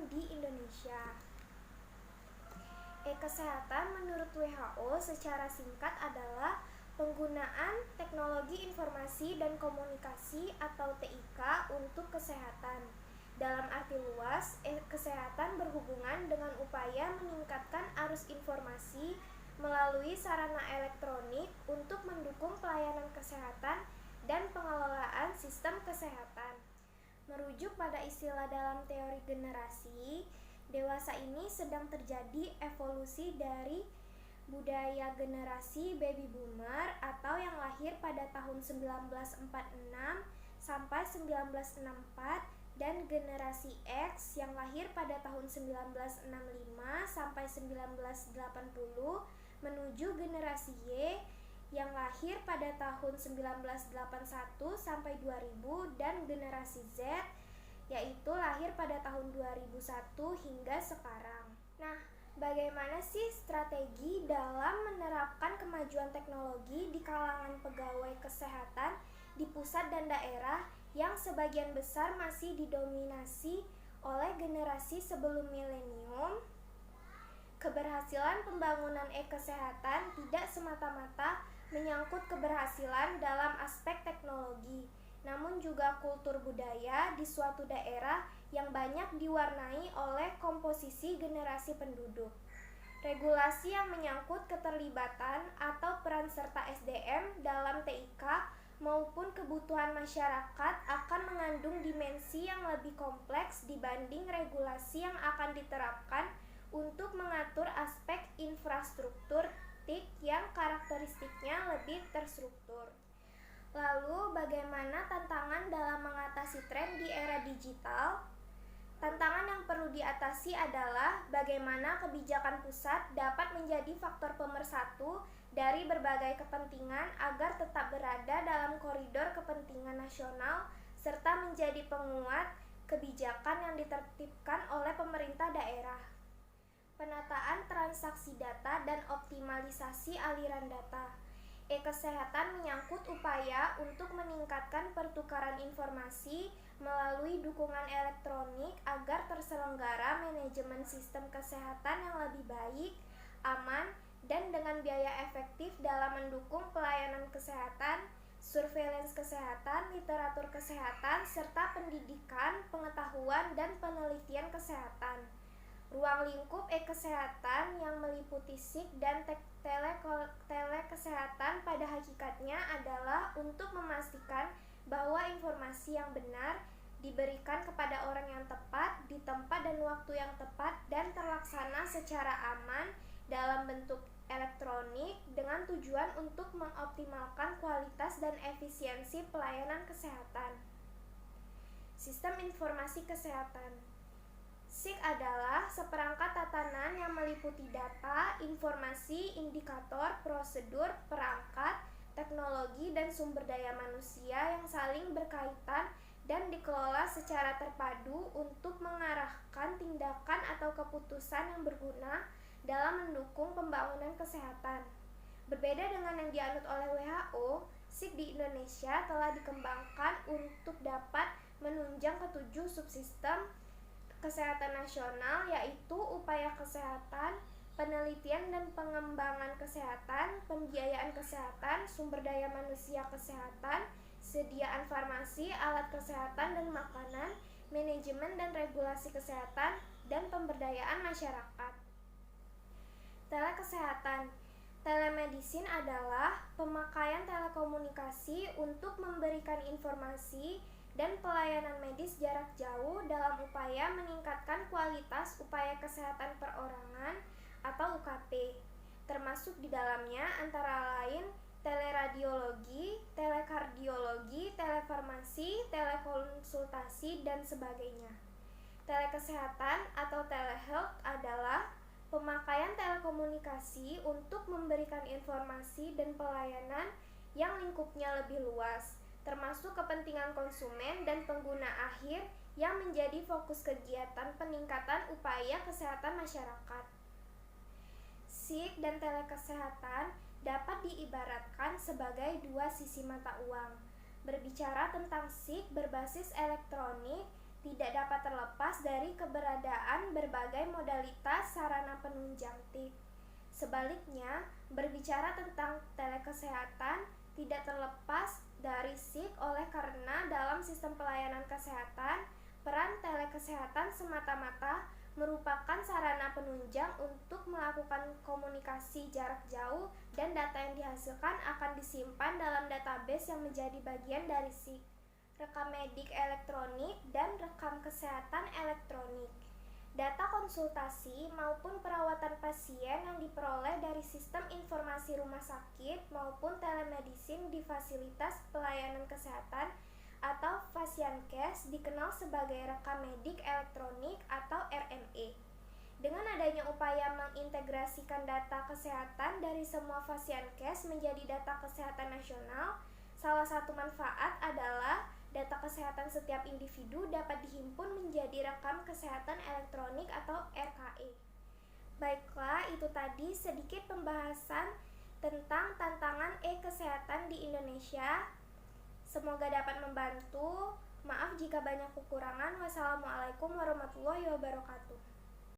kesehatan di Indonesia. E-kesehatan menurut WHO secara singkat adalah penggunaan teknologi informasi dan komunikasi atau TIK untuk kesehatan. Dalam arti luas, e-kesehatan berhubungan dengan upaya meningkatkan arus informasi melalui sarana elektronik untuk mendukung pelayanan kesehatan dan pengelolaan sistem kesehatan. Merujuk pada istilah dalam teori generasi, dewasa ini sedang terjadi evolusi dari budaya generasi baby boomer atau yang lahir pada tahun 1946 sampai 1964 dan generasi X yang lahir pada tahun 1965 sampai 1980 menuju generasi Y yang lahir pada tahun 1981 sampai 2000 dan generasi Z yaitu lahir pada tahun 2001 hingga sekarang. Nah, bagaimana sih strategi dalam menerapkan kemajuan teknologi di kalangan pegawai kesehatan di pusat dan daerah yang sebagian besar masih didominasi oleh generasi sebelum milenium? Keberhasilan pembangunan e-kesehatan tidak semata-mata menyangkut keberhasilan dalam aspek teknologi, namun juga kultur budaya di suatu daerah yang banyak diwarnai oleh komposisi generasi penduduk. Regulasi yang menyangkut keterlibatan atau peran serta SDM dalam TIK maupun kebutuhan masyarakat akan mengandung dimensi yang lebih kompleks dibanding regulasi yang akan diterapkan untuk mengatur aspek infrastruktur TIK yang karakteristiknya lebih terstruktur. Lalu, bagaimana tantangan dalam mengatasi tren di era digital? Tantangan yang perlu diatasi adalah bagaimana kebijakan pusat dapat menjadi faktor pemersatu dari berbagai kepentingan agar tetap berada dalam koridor kepentingan nasional serta menjadi penguat kebijakan yang ditertibkan oleh pemerintah daerah. Penataan transaksi data dan optimalisasi aliran data. E-kesehatan menyangkut upaya untuk meningkatkan pertukaran informasi melalui dukungan elektronik agar terselenggara manajemen sistem kesehatan yang lebih baik, aman, dan dengan biaya efektif dalam mendukung pelayanan kesehatan, surveillance kesehatan, literatur kesehatan, serta pendidikan, pengetahuan, dan penelitian kesehatan. Ruang lingkup e-kesehatan yang meliputi SIK dan telekesehatan pada hakikatnya adalah untuk memastikan bahwa informasi yang benar diberikan kepada orang yang tepat, di tempat dan waktu yang tepat, dan terlaksana secara aman dalam bentuk elektronik dengan tujuan untuk mengoptimalkan kualitas dan efisiensi pelayanan kesehatan. Sistem informasi kesehatan. SIK adalah seperangkat tatanan yang meliputi data, informasi, indikator, prosedur, perangkat, teknologi, dan sumber daya manusia yang saling berkaitan dan dikelola secara terpadu untuk mengarahkan tindakan atau keputusan yang berguna dalam mendukung pembangunan kesehatan. Berbeda dengan yang dianut oleh WHO, SIK di Indonesia telah dikembangkan untuk dapat menunjang ketujuh subsistem kesehatan nasional, yaitu upaya kesehatan, penelitian dan pengembangan kesehatan, pembiayaan kesehatan, sumber daya manusia kesehatan, sediaan farmasi, alat kesehatan dan makanan, manajemen dan regulasi kesehatan, dan pemberdayaan masyarakat. Telekesehatan. Telemedicine adalah pemakaian telekomunikasi untuk memberikan informasi dan pelayanan medis jarak jauh dalam upaya meningkatkan kualitas upaya kesehatan perorangan atau UKP, termasuk di dalamnya antara lain teleradiologi, telekardiologi, telefarmasi, telekonsultasi, dan sebagainya. Telekesehatan atau telehealth adalah pemakaian telekomunikasi untuk memberikan informasi dan pelayanan yang lingkupnya lebih luas, termasuk kepentingan konsumen dan pengguna akhir yang menjadi fokus kegiatan peningkatan upaya kesehatan masyarakat. SIK dan telekesehatan dapat diibaratkan sebagai dua sisi mata uang. Berbicara tentang SIK berbasis elektronik, tidak dapat terlepas dari keberadaan berbagai modalitas sarana penunjang TIK. Sebaliknya, berbicara tentang telekesehatan tidak terlepas dari SIK oleh karena dalam sistem pelayanan kesehatan, peran telekesehatan semata-mata merupakan sarana penunjang untuk melakukan komunikasi jarak jauh dan data yang dihasilkan akan disimpan dalam database yang menjadi bagian dari SIK, rekam medik elektronik, dan rekam kesehatan elektronik. Data konsultasi maupun perawatan pasien yang diperoleh dari sistem informasi rumah sakit maupun telemedicine di fasilitas pelayanan kesehatan atau Fasiankes dikenal sebagai rekam medik elektronik atau RME. Dengan adanya upaya mengintegrasikan data kesehatan dari semua Fasiankes menjadi data kesehatan nasional, salah satu manfaat adalah data kesehatan setiap individu dapat dihimpun menjadi rekam kesehatan elektronik atau RKE. Baiklah, itu tadi sedikit pembahasan tentang tantangan e-kesehatan di Indonesia. Semoga dapat membantu. Maaf jika banyak kekurangan. Wassalamualaikum warahmatullahi wabarakatuh.